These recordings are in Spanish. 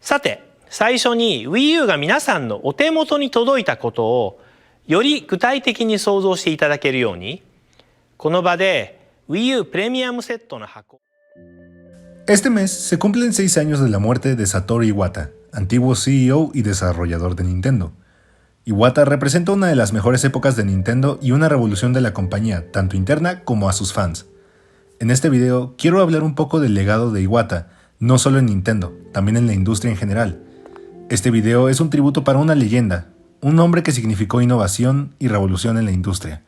さて、最初に Wii U が皆さんのお手元に届いたことをより具体的に想像していただけるように、この場で Wii U プレミアムセットの箱。Este mes se cumplen 6 años de la muerte de Satoru Iwata, antiguo CEO y desarrollador de Nintendo. Iwata representa una de las mejores épocas de Nintendo y una revolución de la compañía, tanto interna como a sus fans. En este video quiero hablar un poco del legado de Iwata, no solo en Nintendo, también en la industria en general. Este video es un tributo para una leyenda, un hombre que significó innovación y revolución en la industria.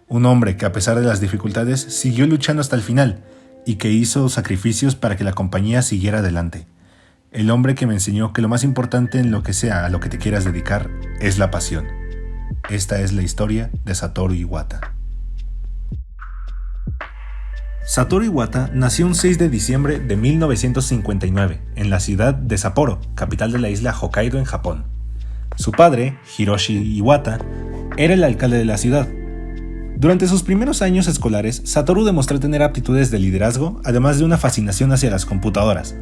Un hombre que a pesar de las dificultades siguió luchando hasta el final y que hizo sacrificios para que la compañía siguiera adelante. El hombre que me enseñó que lo más importante en lo que sea a lo que te quieras dedicar es la pasión. Esta es la historia de Satoru Iwata. Satoru Iwata nació un 6 de diciembre de 1959 en la ciudad de Sapporo, capital de la isla Hokkaido en Japón. Su padre, Hiroshi Iwata, era el alcalde de la ciudad. Durante sus primeros años escolares, Satoru demostró tener aptitudes de liderazgo, además de una fascinación hacia las computadoras.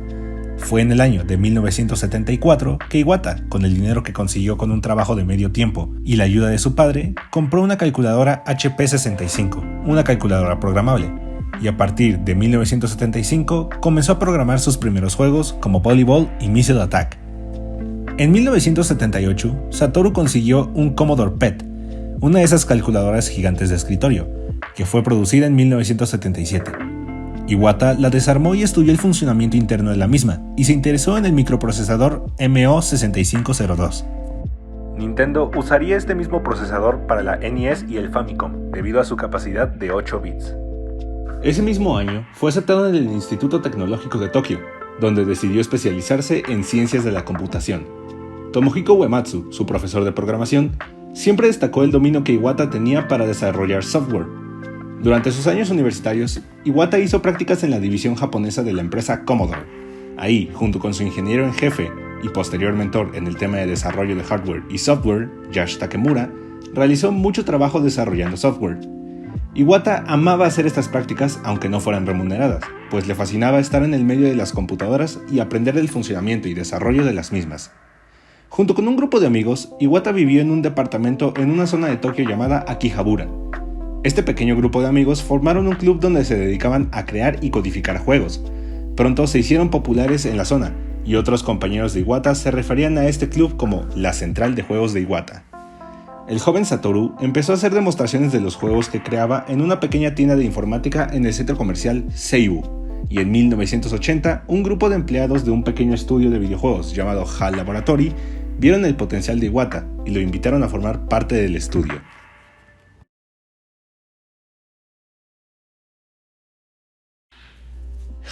Fue en el año de 1974 que Iwata, con el dinero que consiguió con un trabajo de medio tiempo y la ayuda de su padre, compró una calculadora HP 65, una calculadora programable, y a partir de 1975 comenzó a programar sus primeros juegos como Volleyball y Missile Attack. En 1978, Satoru consiguió un Commodore PET, una de esas calculadoras gigantes de escritorio, que fue producida en 1977. Iwata la desarmó y estudió el funcionamiento interno de la misma, y se interesó en el microprocesador MO6502. Nintendo usaría este mismo procesador para la NES y el Famicom, debido a su capacidad de 8 bits. Ese mismo año fue aceptado en el Instituto Tecnológico de Tokio, donde decidió especializarse en ciencias de la computación. Tomohiko Uematsu, su profesor de programación, siempre destacó el dominio que Iwata tenía para desarrollar software. Durante sus años universitarios, Iwata hizo prácticas en la división japonesa de la empresa Commodore. Ahí, junto con su ingeniero en jefe y posterior mentor en el tema de desarrollo de hardware y software, Yash Takemura, realizó mucho trabajo desarrollando software. Iwata amaba hacer estas prácticas aunque no fueran remuneradas, pues le fascinaba estar en el medio de las computadoras y aprender el funcionamiento y desarrollo de las mismas. Junto con un grupo de amigos, Iwata vivió en un departamento en una zona de Tokio llamada Akihabara. Este pequeño grupo de amigos formaron un club donde se dedicaban a crear y codificar juegos. Pronto se hicieron populares en la zona, y otros compañeros de Iwata se referían a este club como la central de juegos de Iwata. El joven Satoru empezó a hacer demostraciones de los juegos que creaba en una pequeña tienda de informática en el centro comercial Seibu, y en 1980 un grupo de empleados de un pequeño estudio de videojuegos llamado HAL Laboratory vieron el potencial de Iwata y lo invitaron a formar parte del estudio.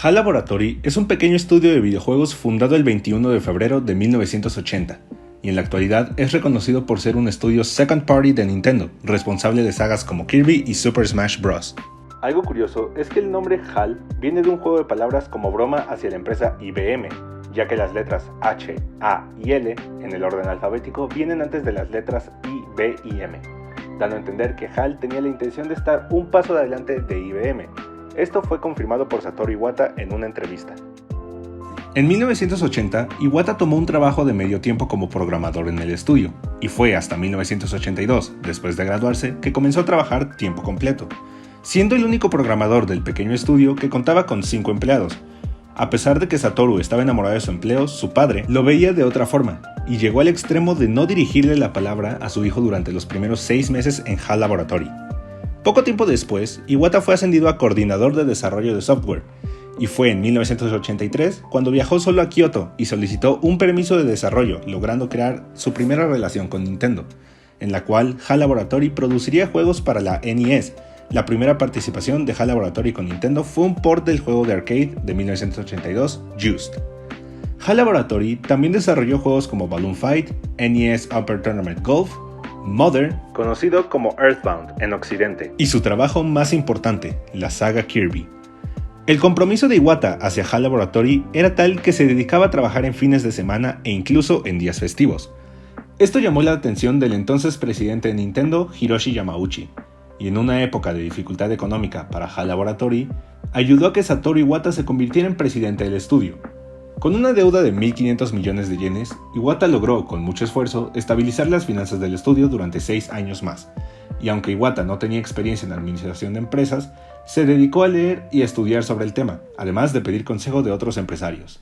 HAL Laboratory es un pequeño estudio de videojuegos fundado el 21 de febrero de 1980, y en la actualidad es reconocido por ser un estudio second party de Nintendo, responsable de sagas como Kirby y Super Smash Bros. Algo curioso es que el nombre HAL viene de un juego de palabras como broma hacia la empresa IBM, ya que las letras H, A y L en el orden alfabético vienen antes de las letras I, B y M, dando a entender que HAL tenía la intención de estar un paso adelante de IBM. Esto fue confirmado por Satoru Iwata en una entrevista. En 1980, Iwata tomó un trabajo de medio tiempo como programador en el estudio, y fue hasta 1982, después de graduarse, que comenzó a trabajar tiempo completo, siendo el único programador del pequeño estudio que contaba con 5 empleados. A pesar de que Satoru estaba enamorado de su empleo, su padre lo veía de otra forma, y llegó al extremo de no dirigirle la palabra a su hijo durante los primeros 6 meses en HAL Laboratory. Poco tiempo después, Iwata fue ascendido a coordinador de desarrollo de software, y fue en 1983 cuando viajó solo a Kioto y solicitó un permiso de desarrollo, logrando crear su primera relación con Nintendo, en la cual HAL Laboratory produciría juegos para la NES. La primera participación de HAL Laboratory con Nintendo fue un port del juego de arcade de 1982, Just. HAL Laboratory también desarrolló juegos como Balloon Fight, NES Upper Tournament Golf, Mother, conocido como Earthbound en Occidente, y su trabajo más importante, la saga Kirby. El compromiso de Iwata hacia HAL Laboratory era tal que se dedicaba a trabajar en fines de semana e incluso en días festivos. Esto llamó la atención del entonces presidente de Nintendo, Hiroshi Yamauchi, y en una época de dificultad económica para HAL Laboratory, ayudó a que Satoru Iwata se convirtiera en presidente del estudio. Con una deuda de 1.500 millones de yenes, Iwata logró, con mucho esfuerzo, estabilizar las finanzas del estudio durante 6 años más, y aunque Iwata no tenía experiencia en administración de empresas, se dedicó a leer y a estudiar sobre el tema, además de pedir consejo de otros empresarios.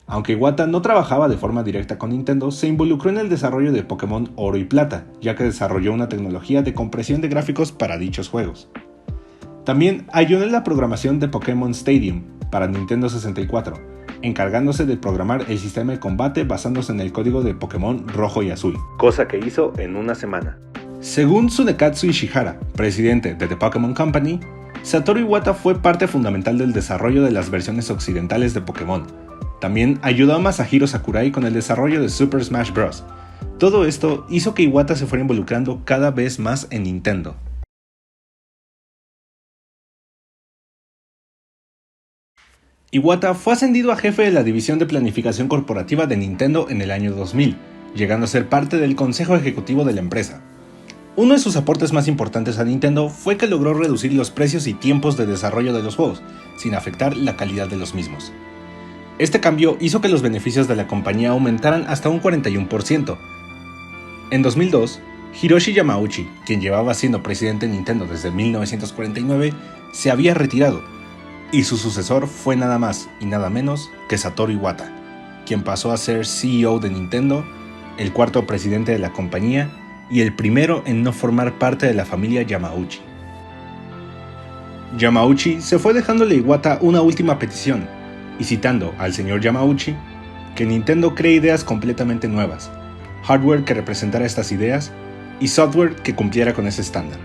Aunque Iwata no trabajaba de forma directa con Nintendo, se involucró en el desarrollo de Pokémon Oro y Plata, ya que desarrolló una tecnología de compresión de gráficos para dichos juegos. También ayudó en la programación de Pokémon Stadium para Nintendo 64, encargándose de programar el sistema de combate basándose en el código de Pokémon Rojo y Azul, cosa que hizo en una semana. Según Tsunekatsu Ishihara, presidente de The Pokémon Company, Satoru Iwata fue parte fundamental del desarrollo de las versiones occidentales de Pokémon. También ayudó a Masahiro Sakurai con el desarrollo de Super Smash Bros. Todo esto hizo que Iwata se fuera involucrando cada vez más en Nintendo. Iwata fue ascendido a jefe de la división de planificación corporativa de Nintendo en el año 2000, llegando a ser parte del consejo ejecutivo de la empresa. Uno de sus aportes más importantes a Nintendo fue que logró reducir los precios y tiempos de desarrollo de los juegos, sin afectar la calidad de los mismos. Este cambio hizo que los beneficios de la compañía aumentaran hasta un 41%. En 2002, Hiroshi Yamauchi, quien llevaba siendo presidente de Nintendo desde 1949, se había retirado, y su sucesor fue nada más y nada menos que Satoru Iwata, quien pasó a ser CEO de Nintendo, el cuarto presidente de la compañía y el primero en no formar parte de la familia Yamauchi. Yamauchi se fue dejándole a Iwata una última petición, y citando al señor Yamauchi, que Nintendo cree ideas completamente nuevas, hardware que representara estas ideas y software que cumpliera con ese estándar.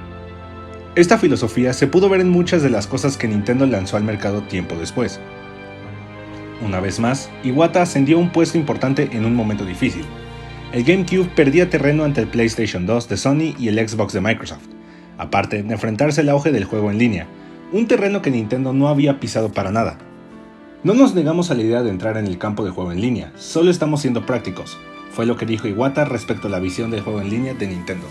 Esta filosofía se pudo ver en muchas de las cosas que Nintendo lanzó al mercado tiempo después. Una vez más, Iwata ascendió a un puesto importante en un momento difícil. El GameCube perdía terreno ante el PlayStation 2 de Sony y el Xbox de Microsoft, aparte de enfrentarse al auge del juego en línea, un terreno que Nintendo no había pisado para nada. No nos negamos a la idea de entrar en el campo de juego en línea, solo estamos siendo prácticos, fue lo que dijo Iwata respecto a la visión del juego en línea de Nintendo.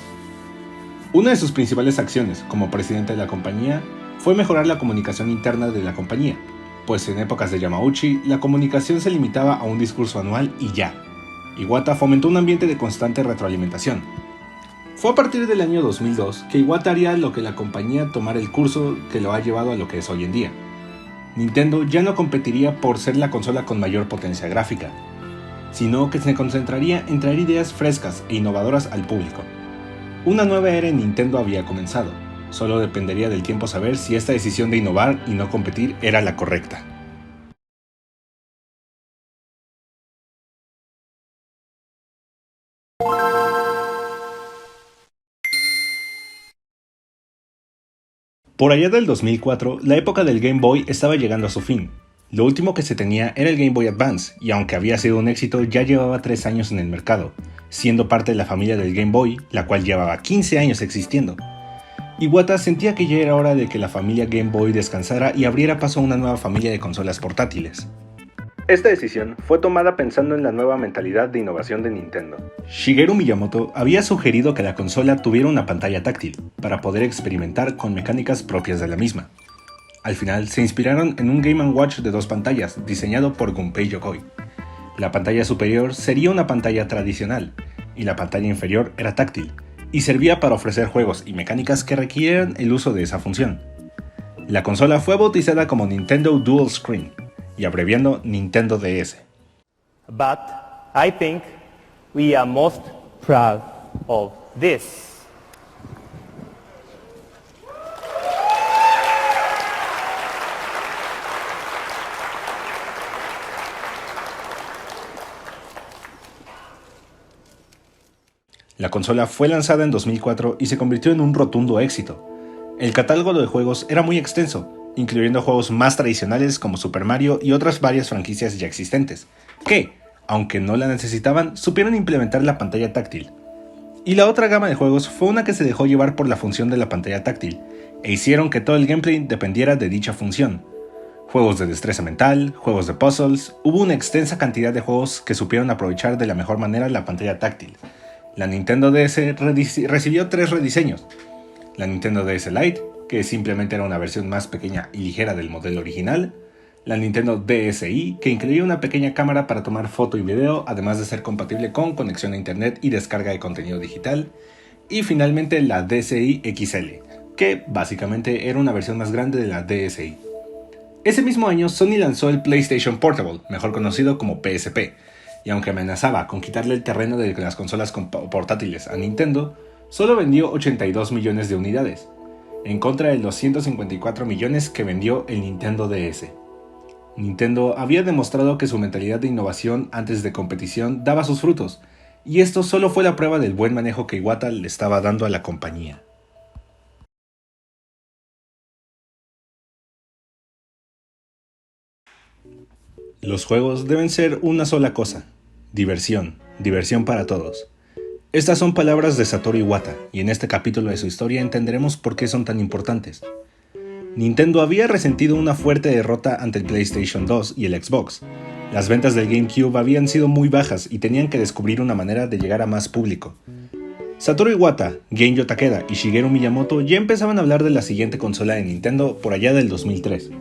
Una de sus principales acciones como presidente de la compañía fue mejorar la comunicación interna de la compañía, pues en épocas de Yamauchi la comunicación se limitaba a un discurso anual y ya. Iwata fomentó un ambiente de constante retroalimentación. Fue a partir del año 2002 que Iwata haría lo que la compañía tomara el curso que lo ha llevado a lo que es hoy en día. Nintendo ya no competiría por ser la consola con mayor potencia gráfica, sino que se concentraría en traer ideas frescas e innovadoras al público. Una nueva era en Nintendo había comenzado, solo dependería del tiempo saber si esta decisión de innovar y no competir era la correcta. Por allá del 2004, la época del Game Boy estaba llegando a su fin. Lo último que se tenía era el Game Boy Advance, y aunque había sido un éxito, ya llevaba 3 años en el mercado, siendo parte de la familia del Game Boy, la cual llevaba 15 años existiendo. Iwata sentía que ya era hora de que la familia Game Boy descansara y abriera paso a una nueva familia de consolas portátiles. Esta decisión fue tomada pensando en la nueva mentalidad de innovación de Nintendo. Shigeru Miyamoto había sugerido que la consola tuviera una pantalla táctil, para poder experimentar con mecánicas propias de la misma. Al final se inspiraron en un Game & Watch de 2 pantallas, diseñado por Gunpei Yokoi. La pantalla superior sería una pantalla tradicional, y la pantalla inferior era táctil, y servía para ofrecer juegos y mecánicas que requirieran el uso de esa función. La consola fue bautizada como Nintendo Dual Screen, y abreviando Nintendo DS. But I think we are most proud of this. La consola fue lanzada en 2004 y se convirtió en un rotundo éxito. El catálogo de juegos era muy extenso, incluyendo juegos más tradicionales como Super Mario y otras varias franquicias ya existentes, que, aunque no la necesitaban, supieron implementar la pantalla táctil. Y la otra gama de juegos fue una que se dejó llevar por la función de la pantalla táctil, e hicieron que todo el gameplay dependiera de dicha función. Juegos de destreza mental, juegos de puzzles, hubo una extensa cantidad de juegos que supieron aprovechar de la mejor manera la pantalla táctil. La Nintendo DS recibió 3 rediseños. La Nintendo DS Lite, que simplemente era una versión más pequeña y ligera del modelo original, la Nintendo DSi, que incluía una pequeña cámara para tomar foto y video, además de ser compatible con conexión a internet y descarga de contenido digital, y finalmente la DSi XL, que básicamente era una versión más grande de la DSi. Ese mismo año Sony lanzó el PlayStation Portable, mejor conocido como PSP, y aunque amenazaba con quitarle el terreno de las consolas portátiles a Nintendo, solo vendió 82 millones de unidades, en contra de los 154 millones que vendió el Nintendo DS. Nintendo había demostrado que su mentalidad de innovación antes de competición daba sus frutos, y esto solo fue la prueba del buen manejo que Iwata le estaba dando a la compañía. Los juegos deben ser una sola cosa: diversión, diversión para todos. Estas son palabras de Satoru Iwata, y en este capítulo de su historia entenderemos por qué son tan importantes. Nintendo había resentido una fuerte derrota ante el PlayStation 2 y el Xbox. Las ventas del GameCube habían sido muy bajas y tenían que descubrir una manera de llegar a más público. Satoru Iwata, Genyo Takeda y Shigeru Miyamoto ya empezaban a hablar de la siguiente consola de Nintendo por allá del 2003.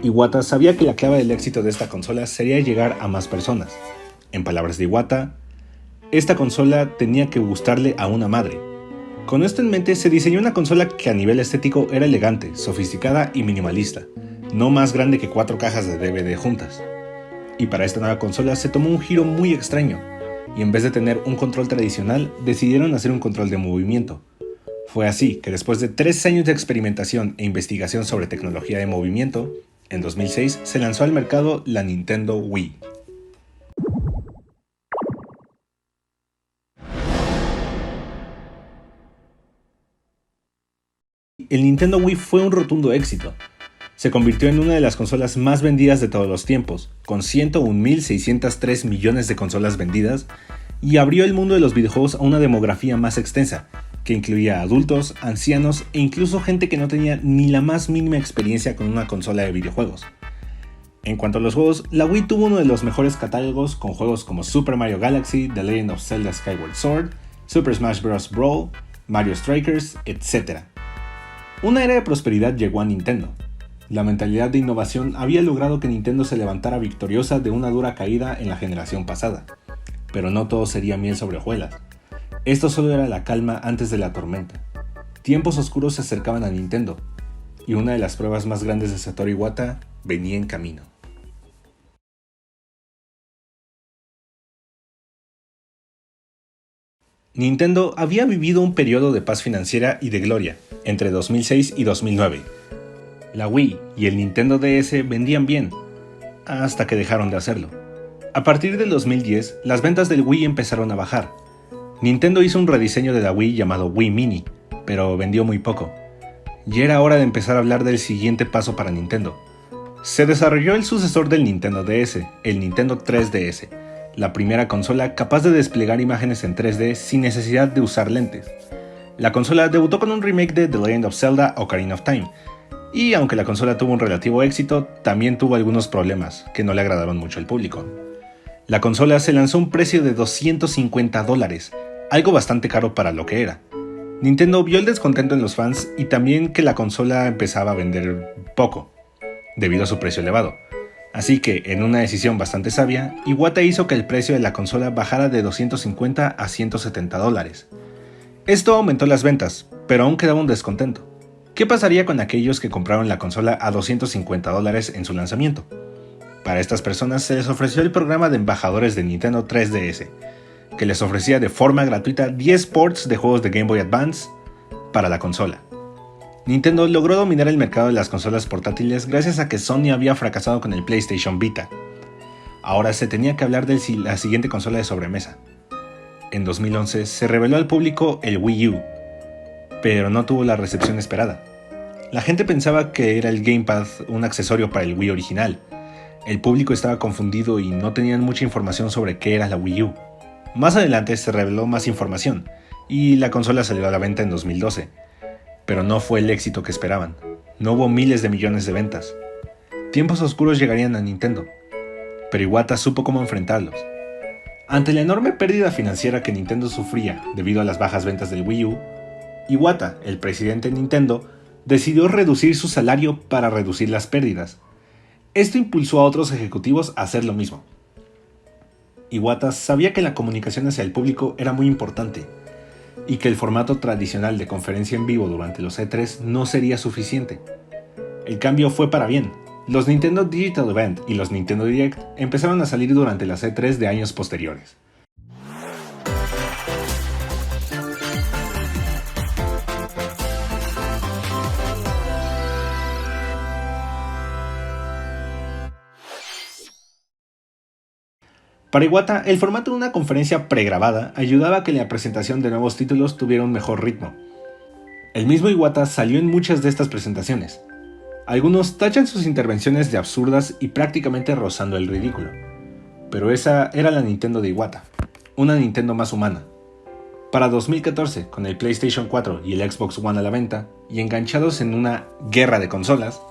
Iwata sabía que la clave del éxito de esta consola sería llegar a más personas. En palabras de Iwata, esta consola tenía que gustarle a una madre. Con esto en mente se diseñó una consola que a nivel estético era elegante, sofisticada y minimalista, no más grande que 4 cajas de DVD juntas. Y para esta nueva consola se tomó un giro muy extraño, y en vez de tener un control tradicional, decidieron hacer un control de movimiento. Fue así que después de 3 años de experimentación e investigación sobre tecnología de movimiento, en 2006 se lanzó al mercado la Nintendo Wii. El Nintendo Wii fue un rotundo éxito. Se convirtió en una de las consolas más vendidas de todos los tiempos, con 101.603 millones de consolas vendidas, y abrió el mundo de los videojuegos a una demografía más extensa, que incluía adultos, ancianos e incluso gente que no tenía ni la más mínima experiencia con una consola de videojuegos. En cuanto a los juegos, la Wii tuvo uno de los mejores catálogos con juegos como Super Mario Galaxy, The Legend of Zelda Skyward Sword, Super Smash Bros. Brawl, Mario Strikers, etc. Una era de prosperidad llegó a Nintendo. La mentalidad de innovación había logrado que Nintendo se levantara victoriosa de una dura caída en la generación pasada. Pero no todo sería miel sobre hojuelas. Esto solo era la calma antes de la tormenta. Tiempos oscuros se acercaban a Nintendo, y una de las pruebas más grandes de Satoru Iwata venía en camino. Nintendo había vivido un periodo de paz financiera y de gloria entre 2006 y 2009. La Wii y el Nintendo DS vendían bien, hasta que dejaron de hacerlo. A partir del 2010, las ventas del Wii empezaron a bajar. Nintendo hizo un rediseño de la Wii llamado Wii Mini, pero vendió muy poco. Ya era hora de empezar a hablar del siguiente paso para Nintendo. Se desarrolló el sucesor del Nintendo DS, el Nintendo 3DS, la primera consola capaz de desplegar imágenes en 3D sin necesidad de usar lentes. La consola debutó con un remake de The Legend of Zelda Ocarina of Time, y aunque la consola tuvo un relativo éxito, también tuvo algunos problemas que no le agradaron mucho al público. La consola se lanzó a un precio de $250, algo bastante caro para lo que era. Nintendo vio el descontento en los fans y también que la consola empezaba a vender poco, debido a su precio elevado. Así que, en una decisión bastante sabia, Iwata hizo que el precio de la consola bajara de $250 a $170. Esto aumentó las ventas, pero aún quedaba un descontento. ¿Qué pasaría con aquellos que compraron la consola a $250 en su lanzamiento? Para estas personas se les ofreció el programa de embajadores de Nintendo 3DS, que les ofrecía de forma gratuita 10 ports de juegos de Game Boy Advance para la consola. Nintendo logró dominar el mercado de las consolas portátiles gracias a que Sony había fracasado con el PlayStation Vita. Ahora se tenía que hablar de la siguiente consola de sobremesa. En 2011 se reveló al público el Wii U, pero no tuvo la recepción esperada. La gente pensaba que era el Gamepad un accesorio para el Wii original. El público estaba confundido y no tenían mucha información sobre qué era la Wii U. Más adelante se reveló más información, y la consola salió a la venta en 2012. Pero no fue el éxito que esperaban. No hubo miles de millones de ventas. Tiempos oscuros llegarían a Nintendo, pero Iwata supo cómo enfrentarlos. Ante la enorme pérdida financiera que Nintendo sufría debido a las bajas ventas del Wii U, Iwata, el presidente de Nintendo, decidió reducir su salario para reducir las pérdidas. Esto impulsó a otros ejecutivos a hacer lo mismo. Iwata sabía que la comunicación hacia el público era muy importante y que el formato tradicional de conferencia en vivo durante los E3 no sería suficiente. El cambio fue para bien. Los Nintendo Digital Event y los Nintendo Direct empezaron a salir durante las E3 de años posteriores. Para Iwata, el formato de una conferencia pregrabada ayudaba a que la presentación de nuevos títulos tuviera un mejor ritmo. El mismo Iwata salió en muchas de estas presentaciones. Algunos tachan sus intervenciones de absurdas y prácticamente rozando el ridículo. Pero esa era la Nintendo de Iwata, una Nintendo más humana. Para 2014, con el PlayStation 4 y el Xbox One a la venta, y enganchados en una guerra de consolas,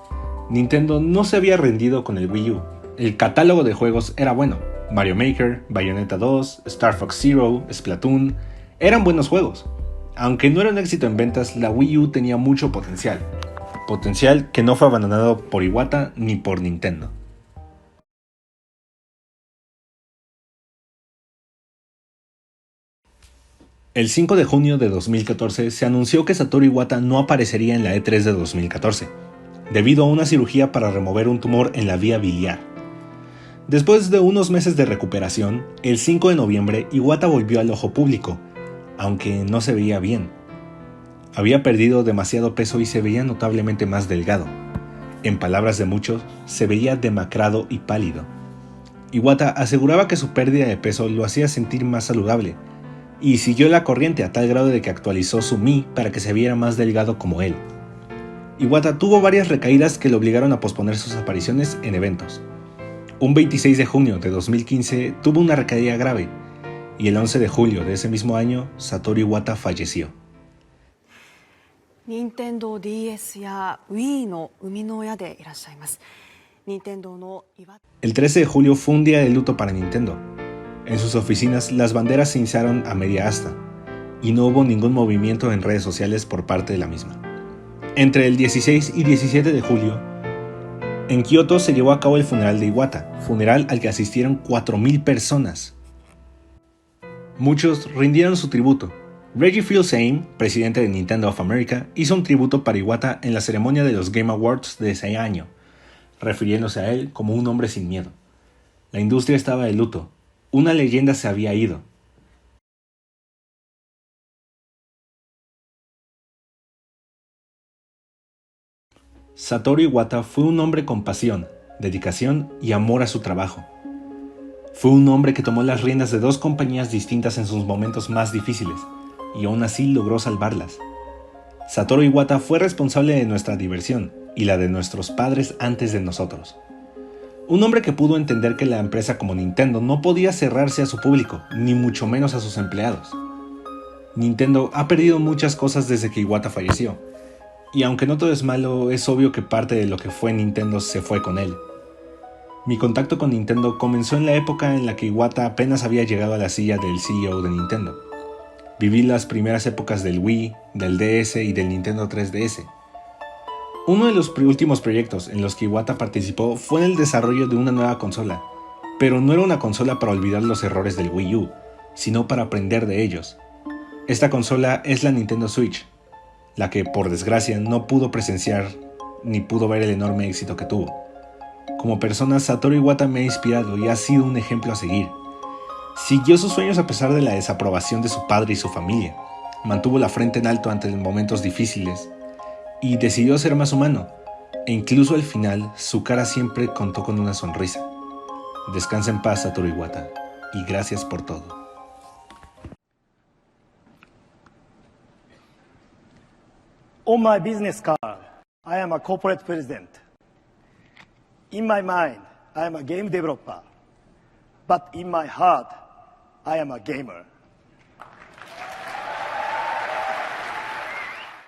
Nintendo no se había rendido con el Wii U. El catálogo de juegos era bueno. Mario Maker, Bayonetta 2, Star Fox Zero, Splatoon, eran buenos juegos. Aunque no era un éxito en ventas, la Wii U tenía mucho potencial. Potencial que no fue abandonado por Iwata ni por Nintendo. El 5 de junio de 2014 se anunció que Satoru Iwata no aparecería en la E3 de 2014, debido a una cirugía para remover un tumor en la vía biliar. Después de unos meses de recuperación, el 5 de noviembre Iwata volvió al ojo público, aunque no se veía bien. Había perdido demasiado peso y se veía notablemente más delgado. En palabras de muchos, se veía demacrado y pálido. Iwata aseguraba que su pérdida de peso lo hacía sentir más saludable, y siguió la corriente a tal grado de que actualizó su Mi para que se viera más delgado como él. Iwata tuvo varias recaídas que le obligaron a posponer sus apariciones en eventos. Un 26 de junio de 2015 tuvo una recaída grave, y el 11 de julio de ese mismo año, Satoru Iwata falleció. Nintendo DS や Wii の生みの親でいらっしゃいます。Nintendo の El 13 de julio fue un día de luto para Nintendo. En sus oficinas las banderas se izaron a media asta, y no hubo ningún movimiento en redes sociales por parte de la misma. Entre el 16 y 17 de julio, en Kioto se llevó a cabo el funeral de Iwata, funeral al que asistieron 4,000 personas. Muchos rindieron su tributo. Reggie Fils-Aime, presidente de Nintendo of America, hizo un tributo para Iwata en la ceremonia de los Game Awards de ese año, refiriéndose a él como un hombre sin miedo. La industria estaba de luto. Una leyenda se había ido. Satoru Iwata fue un hombre con pasión, dedicación y amor a su trabajo. Fue un hombre que tomó las riendas de 2 compañías distintas en sus momentos más difíciles, y aún así logró salvarlas. Satoru Iwata fue responsable de nuestra diversión y la de nuestros padres antes de nosotros. Un hombre que pudo entender que la empresa como Nintendo no podía cerrarse a su público, ni mucho menos a sus empleados. Nintendo ha perdido muchas cosas desde que Iwata falleció, y aunque no todo es malo, es obvio que parte de lo que fue Nintendo se fue con él. Mi contacto con Nintendo comenzó en la época en la que Iwata apenas había llegado a la silla del CEO de Nintendo. Viví las primeras épocas del Wii, del DS y del Nintendo 3DS. Uno de los últimos proyectos en los que Iwata participó fue en el desarrollo de una nueva consola, pero no era una consola para olvidar los errores del Wii U, sino para aprender de ellos. Esta consola es la Nintendo Switch, la que por desgracia no pudo presenciar ni pudo ver el enorme éxito que tuvo. Como persona, Satoru Iwata me ha inspirado y ha sido un ejemplo a seguir. Siguió sus sueños a pesar de la desaprobación de su padre y su familia, mantuvo la frente en alto ante momentos difíciles y decidió ser más humano, e incluso al final su cara siempre contó con una sonrisa. Descansa en paz, Satoru Iwata, y gracias por todo. On my business card, I am a corporate president. In my mind, I am a game developer. But in my heart, I am a gamer.